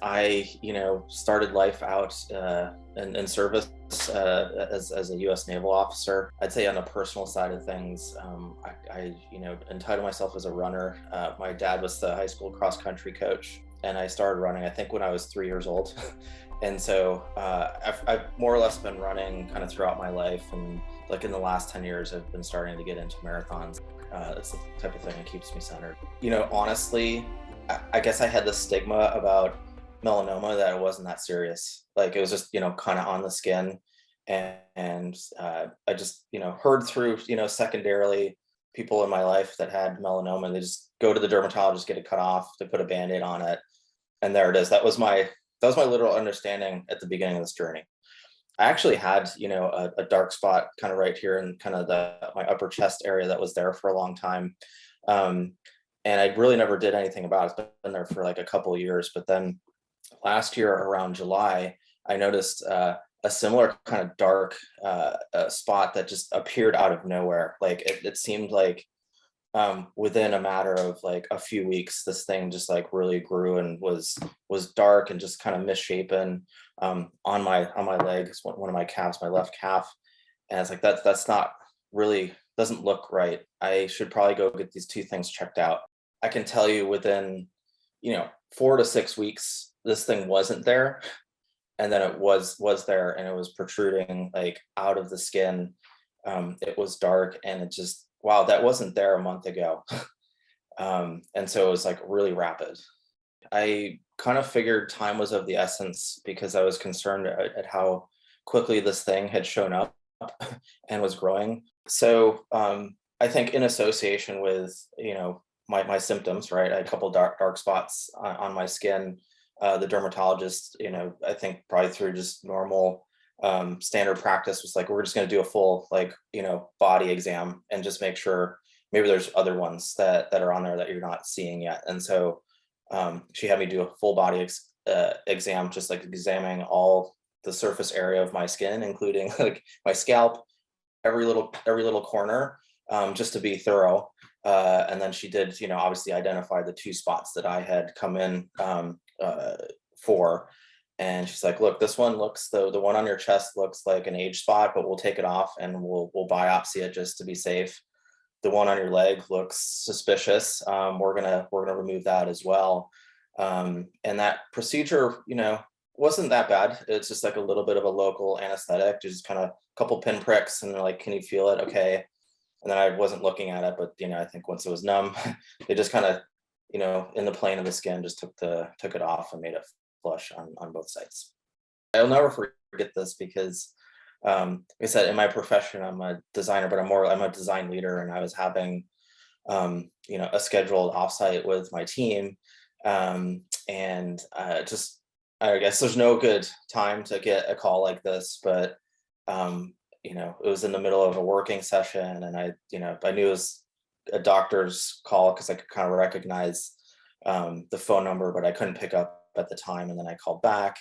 I, started life out in service as a U.S. naval officer. I'd say on the personal side of things, I entitled myself as a runner. My dad was the high school cross country coach, and I started running, I think, when I was 3 years old. And so I've more or less been running kind of throughout my life. And like in the last 10 years, I've been starting to get into marathons. It's the type of thing that keeps me centered. Honestly, I guess I had the stigma about melanoma that it wasn't that serious. Like it was just, kind of on the skin. And I just, heard through, secondarily people in my life that had melanoma, they just go to the dermatologist, get it cut off, they put a Band-Aid on it. And there it is. That was my literal understanding at the beginning of this journey. I actually had, a dark spot kind of right here in kind of my upper chest area that was there for a long time. Um, and I really never did anything about it. It's been there for like a couple of years. But then last year around July, I noticed a similar kind of dark spot that just appeared out of nowhere. Like it seemed like within a matter of like a few weeks, this thing just like really grew and was dark and just kind of misshapen on my legs, one of my calves, my left calf. And it's like that's not really, doesn't look right. I should probably go get these two things checked out. I can tell you within 4 to 6 weeks, this thing wasn't there, and then it was there, and it was protruding like out of the skin. It was dark, and it just, wow, that wasn't there a month ago. And so it was like really rapid. I kind of figured time was of the essence because I was concerned at how quickly this thing had shown up and was growing. So I think in association with my symptoms, right? I had a couple dark spots on my skin. The dermatologist, I think probably through just normal standard practice was like, we're just going to do a full body exam and just make sure maybe there's other ones that are on there that you're not seeing yet. And so she had me do a full body exam, just like examining all the surface area of my skin, including like my scalp, every little corner, just to be thorough. And then she did, obviously identify the two spots that I had come in for. And she's like, look, this one looks, the one on your chest looks like an age spot, but we'll take it off and we'll biopsy it just to be safe. The one on your leg looks suspicious. We're gonna remove that as well. And that procedure, wasn't that bad. It's just like a little bit of a local anesthetic, just kind of a couple pinpricks, and they're like, can you feel it? Okay. And then I wasn't looking at it, but I think once it was numb, they just kind of, in the plane of the skin, just took it off and made it flush on both sides. I'll never forget this because, like I said, in my profession, I'm a designer, but I'm a design leader, and I was having, a scheduled offsite with my team, and just I guess there's no good time to get a call like this, but it was in the middle of a working session, and I knew it was a doctor's call because I could kind of recognize the phone number, but I couldn't pick up at the time. And then I called back,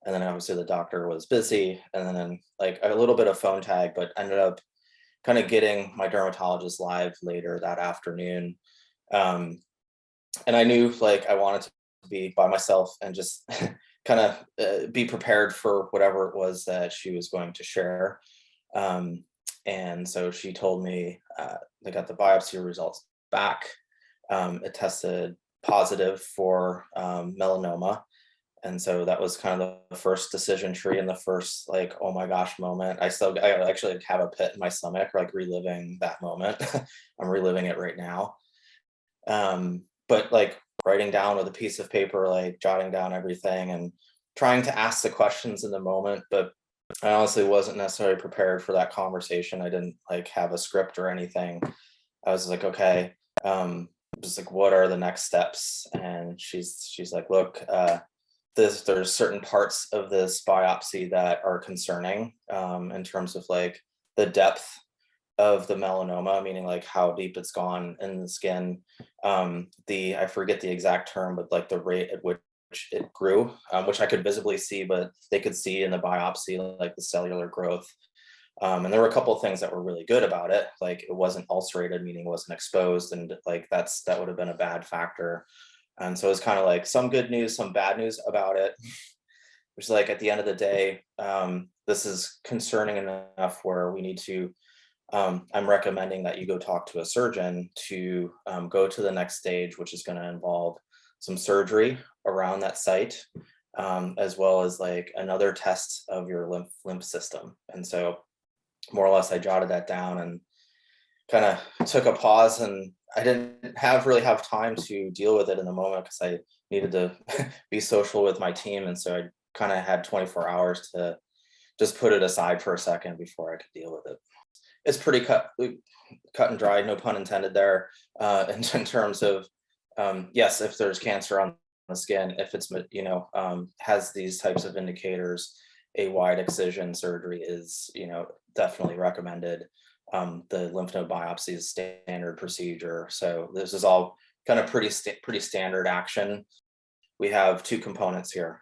and then obviously the doctor was busy, and then like a little bit of phone tag, but ended up kind of getting my dermatologist live later that afternoon. And I knew like I wanted to be by myself and just kind of be prepared for whatever it was that she was going to share. And so she told me they got the biopsy results back. It tested positive for melanoma. And so that was kind of the first decision tree and the first like, oh my gosh moment. I actually have a pit in my stomach, like reliving that moment. I'm reliving it right now. But like writing down with a piece of paper, like jotting down everything and trying to ask the questions in the moment. But I honestly wasn't necessarily prepared for that conversation. I didn't like have a script or anything. I was like, okay, just like, what are the next steps? And she's like, look, there's certain parts of this biopsy that are concerning in terms of like the depth of the melanoma, meaning like how deep it's gone in the skin. I forget the exact term, but like the rate at which it grew, which I could visibly see, but they could see in the biopsy like the cellular growth. And there were a couple of things that were really good about it, like it wasn't ulcerated, meaning it wasn't exposed, and like that would have been a bad factor. And so it's kind of like some good news, some bad news about it, which is like at the end of the day, this is concerning enough where we need to, I'm recommending that you go talk to a surgeon to go to the next stage, which is going to involve some surgery around that site, as well as like another test of your lymph system. And so more or less I jotted that down and kind of took a pause, and I didn't really have time to deal with it in the moment because I needed to be social with my team. And so I kind of had 24 hours to just put it aside for a second before I could deal with it. It's pretty cut and dried, no pun intended there, in terms of, yes, if there's cancer on the skin, if it's, has these types of indicators, a wide excision surgery is, definitely recommended. The lymph node biopsy is standard procedure. So this is all kind of pretty standard action. We have two components here.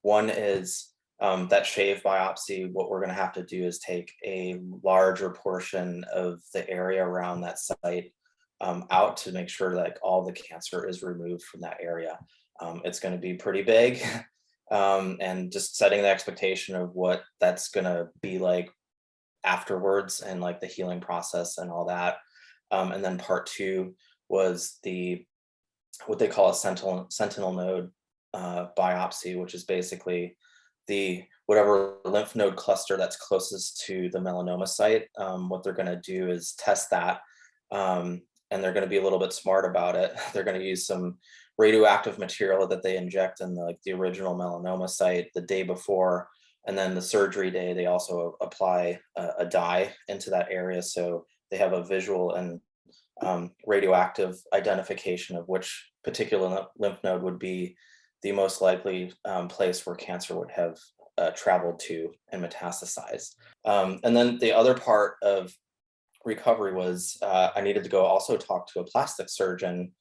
One is that shave biopsy. What we're going to have to do is take a larger portion of the area around that site out to make sure that all the cancer is removed from that area. It's going to be pretty big, and just setting the expectation of what that's going to be like afterwards and like the healing process and all that. And then part two was what they call a sentinel node biopsy, which is basically the whatever lymph node cluster that's closest to the melanoma site. What they're going to do is test that, and they're going to be a little bit smart about it. They're going to use some radioactive material that they inject in the original melanoma site the day before, and then the surgery day they also apply a dye into that area, so they have a visual and radioactive identification of which particular lymph node would be the most likely place where cancer would have traveled to and metastasized. And then the other part of recovery was I needed to go also talk to a plastic surgeon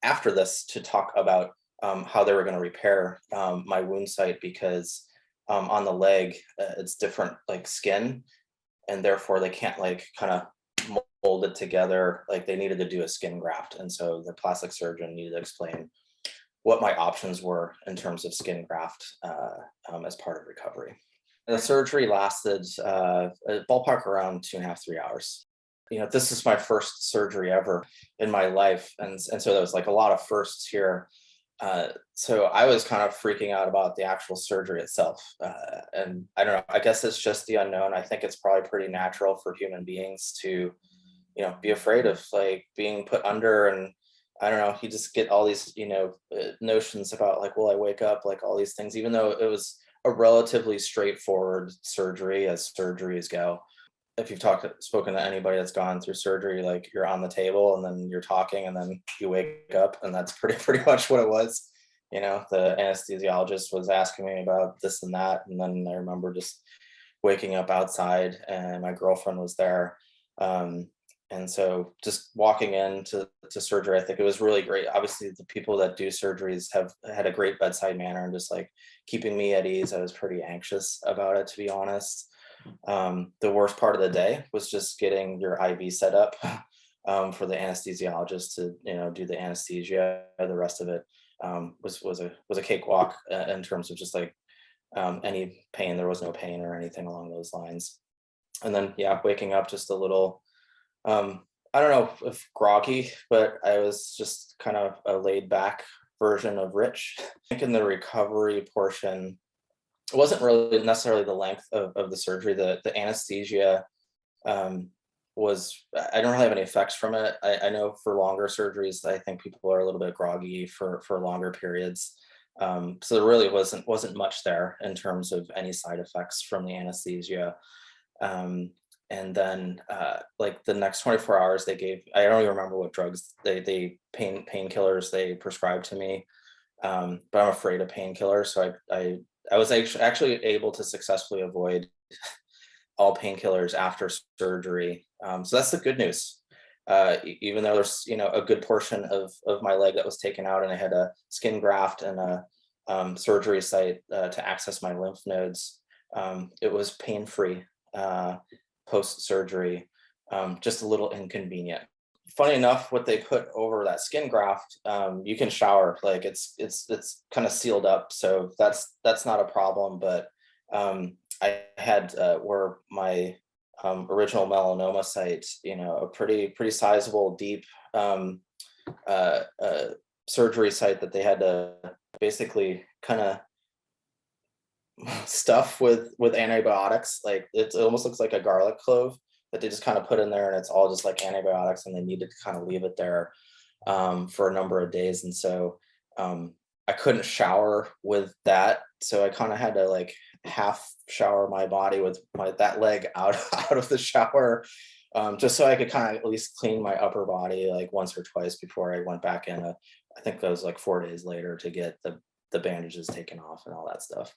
after this to talk about how they were going to repair my wound site, because on the leg it's different like skin, and therefore they can't like kind of mold it together. Like they needed to do a skin graft, and so the plastic surgeon needed to explain what my options were in terms of skin graft as part of recovery. The surgery lasted a ballpark around 2.5, 3 hours. This is my first surgery ever in my life, and so there was like a lot of firsts here. So I was kind of freaking out about the actual surgery itself, and I don't know. I guess it's just the unknown. I think it's probably pretty natural for human beings to, be afraid of like being put under, and I don't know. You just get all these, notions about like, will I wake up? Like all these things, even though it was a relatively straightforward surgery as surgeries go. If you've spoken to anybody that's gone through surgery, like you're on the table and then you're talking and then you wake up, and that's pretty much what it was. The anesthesiologist was asking me about this and that, and then I remember just waking up outside and my girlfriend was there. And so just walking into surgery, I think it was really great. Obviously, the people that do surgeries have had a great bedside manner and just like keeping me at ease. I was pretty anxious about it, to be honest. The worst part of the day was just getting your IV set up for the anesthesiologist to do the anesthesia. The rest of it was a cakewalk in terms of just like any pain. There was no pain or anything along those lines. And then waking up just a little, I don't know if groggy, but I was just kind of a laid back version of Rich. I think in the recovery portion, it wasn't really necessarily the length of the surgery. The anesthesia I don't really have any effects from it. I know for longer surgeries, I think people are a little bit groggy for longer periods. So there really wasn't much there in terms of any side effects from the anesthesia. And then like the next 24 hours they gave, I don't even remember what drugs painkillers they prescribed to me. But I'm afraid of painkillers. So I was actually able to successfully avoid all painkillers after surgery. So that's the good news. Even though there's, a good portion of my leg that was taken out, and I had a skin graft and a surgery site to access my lymph nodes, it was pain-free post-surgery, just a little inconvenient funny enough, what they put over that skin graft, you can shower, like it's kind of sealed up, so that's not a problem. But I had where my original melanoma site, a pretty sizable, deep um, surgery site that they had to basically kind of stuff with antibiotics. Like it almost looks like a garlic clove that they just kind of put in there, and it's all just like antibiotics, and they needed to kind of leave it there for a number of days. And so I couldn't shower with that, so I kind of had to like half shower my body with that leg out out of the shower, just so I could kind of at least clean my upper body like once or twice before I went back in. I think that was like 4 days later to get the bandages taken off and all that stuff.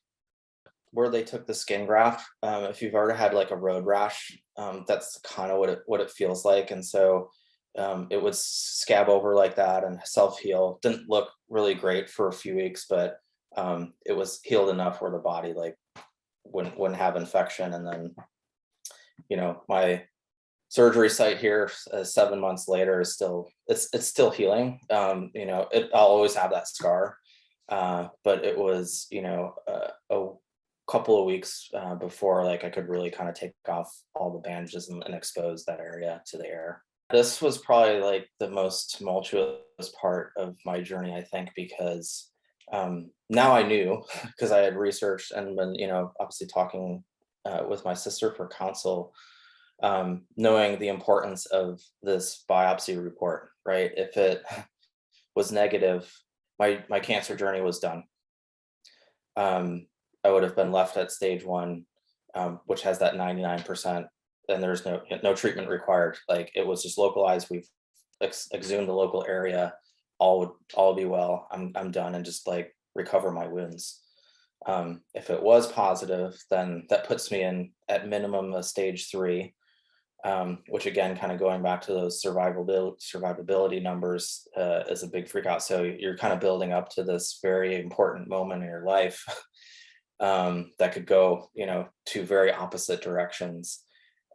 Where they took the skin graft, if you've ever had like a road rash, that's kind of what it feels like. And so it would scab over like that and self heal. Didn't look really great for a few weeks, but it was healed enough where the body like wouldn't have infection. And then my surgery site here 7 months later is still it's still healing. I'll always have that scar, but it was a couple of weeks before like I could really kind of take off all the bandages and expose that area to the air. This was probably like the most tumultuous part of my journey, I think, because now I knew because I had researched and been, obviously talking with my sister for counsel, knowing the importance of this biopsy report, right? If it was negative, my cancer journey was done. I would have been left at stage 1, which has that 99%, and there's no treatment required. Like it was just localized. We've exhumed the local area. All would be well. I'm done, and just like recover my wounds. If it was positive, then that puts me in at minimum a stage 3, which again, kind of going back to those survivability numbers, is a big freak out. So you're kind of building up to this very important moment in your life that could go, two very opposite directions.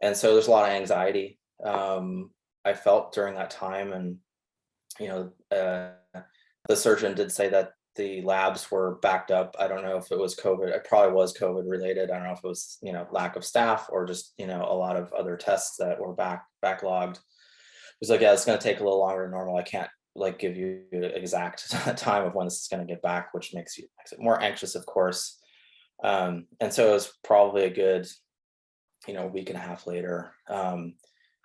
And so there's a lot of anxiety I felt during that time. And, the surgeon did say that the labs were backed up. I don't know if it was COVID. It probably was COVID related. I don't know if it was, lack of staff or just, a lot of other tests that were backlogged. It was like, yeah, it's going to take a little longer than normal. I can't like give you the exact time of when this is going to get back, which makes it more anxious, of course. And so it was probably a good, week and a half later,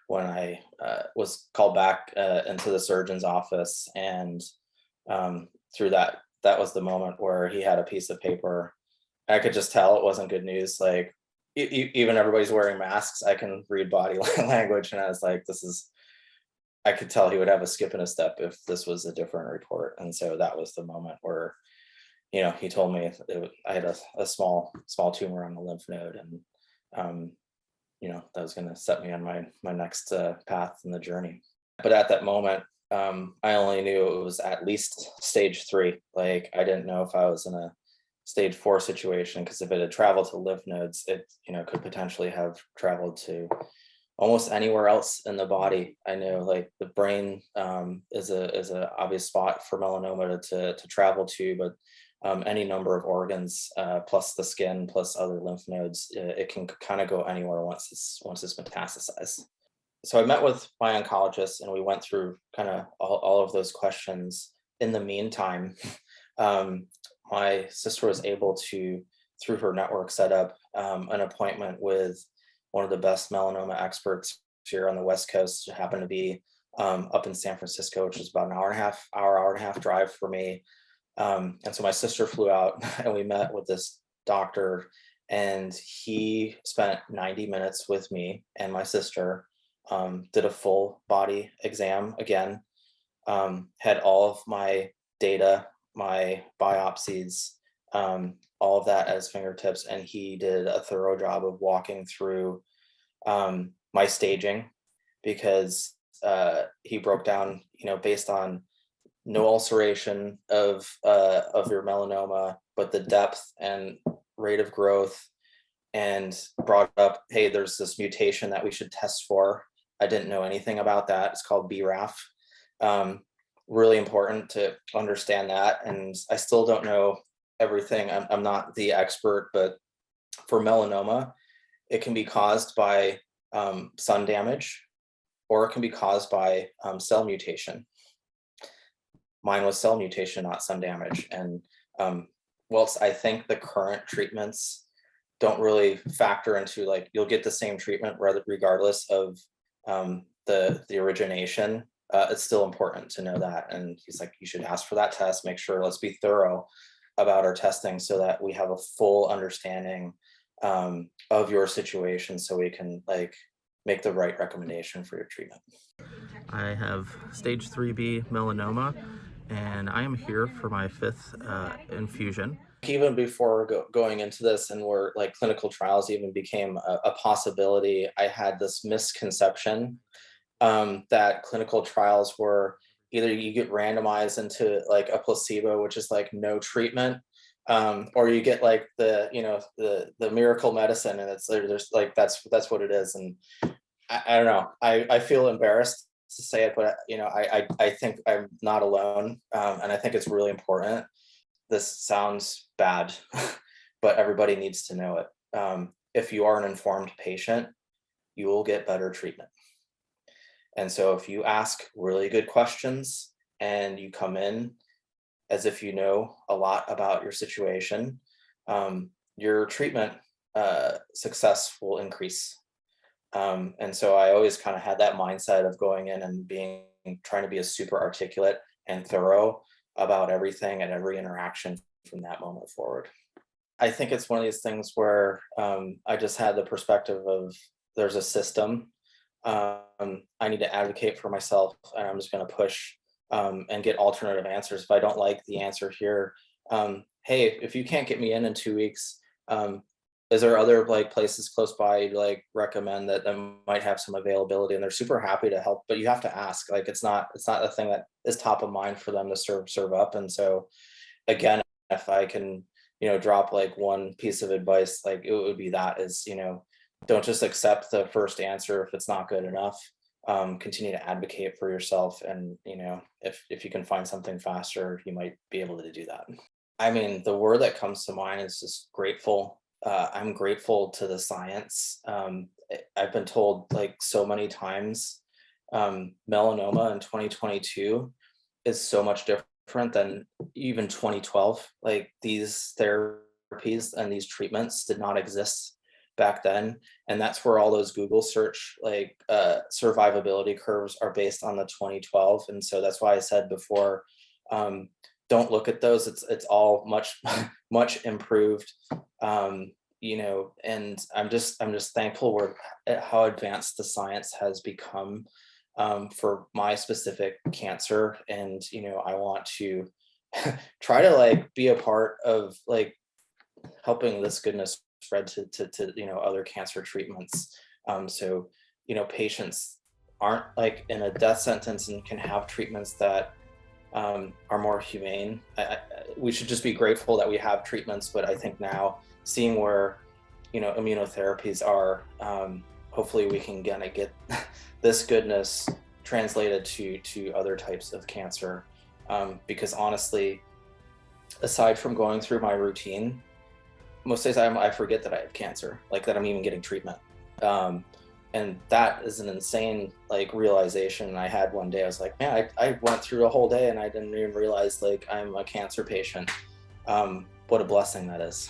when I was called back into the surgeon's office. And through that was the moment where he had a piece of paper. I could just tell it wasn't good news. Like even everybody's wearing masks, I can read body language. And I was like, I could tell he would have a skip and a step if this was a different report. And so that was the moment where he told me I had a small tumor on the lymph node, and that was going to set me on my next path in the journey. But at that moment, I only knew it was at least stage 3. Like I didn't know if I was in a stage 4 situation, because if it had traveled to lymph nodes, it could potentially have traveled to almost anywhere else in the body. I know like the brain is a obvious spot for melanoma to travel to, but any number of organs, plus the skin, plus other lymph nodes, it can kind of go anywhere once it's metastasized. So I met with my oncologist, and we went through kind of all of those questions. In the meantime, my sister was able to, through her network, set up an appointment with one of the best melanoma experts here on the West Coast. It happened to be up in San Francisco, which is about an hour and a half drive for me. And so my sister flew out, and we met with this doctor, and he spent 90 minutes with me and my sister, did a full body exam again, had all of my data, my biopsies, all of that at his fingertips. And he did a thorough job of walking through my staging, because he broke down, based on no ulceration of your melanoma, but the depth and rate of growth, and brought up, hey, there's this mutation that we should test for I didn't know anything about that. It's called BRAF. Um, Really important to understand that. And I still don't know everything. I'm not the expert, but for melanoma, it can be caused by sun damage, or it can be caused by cell mutation. Mine was cell mutation, not sun damage. And whilst I think the current treatments don't really factor into, like, you'll get the same treatment regardless of the origination, it's still important to know that. And he's like, you should ask for that test, make sure, let's be thorough about our testing so that we have a full understanding of your situation, so we can like make the right recommendation for your treatment. I have stage 3B melanoma, and I am here for my fifth infusion. Even before going into this, and where like clinical trials even became a possibility, I had this misconception that clinical trials were either you get randomized into like a placebo, which is like no treatment, or you get like the miracle medicine, and it's there's like that's what it is. And I don't know. I feel embarrassed to say it, but I think I'm not alone, and I think it's really important. This sounds bad, but everybody needs to know it. If you are an informed patient, you will get better treatment. And so if you ask really good questions and you come in as if you know a lot about your situation, your treatment success will increase. And so I always kind of had that mindset of going in and trying to be a super articulate and thorough about everything and every interaction from that moment forward. I think it's one of these things where I just had the perspective of there's a system. I need to advocate for myself, and I'm just going to push and get alternative answers. If I don't like the answer here, hey, if you can't get me in 2 weeks, is there other like places close by you'd like recommend that might have some availability? And they're super happy to help, but you have to ask. Like it's not a thing that is top of mind for them to serve up. And so again, if I can drop like one piece of advice, like it would be that is don't just accept the first answer if it's not good enough. Continue to advocate for yourself, and if you can find something faster, you might be able to do that. I mean, the word that comes to mind is just grateful. I'm grateful to the science. I've been told like so many times, melanoma in 2022 is so much different than even 2012. Like these therapies and these treatments did not exist back then. And that's where all those Google search like survivability curves are based on the 2012. And so that's why I said before, don't look at those. It's all much much improved. And I'm just thankful at how advanced the science has become for my specific cancer. And I want to try to like be a part of like helping this goodness spread to other cancer treatments. So patients aren't like in a death sentence and can have treatments that are more humane. We should just be grateful that we have treatments, but I think now seeing where immunotherapies are, hopefully we can gonna get this goodness translated to other types of cancer, because honestly, aside from going through my routine, most days I forget that I have cancer, like that I'm even getting treatment. And that is an insane like realization I had one day. I was like, man, I went through a whole day and I didn't even realize like I'm a cancer patient. What a blessing that is.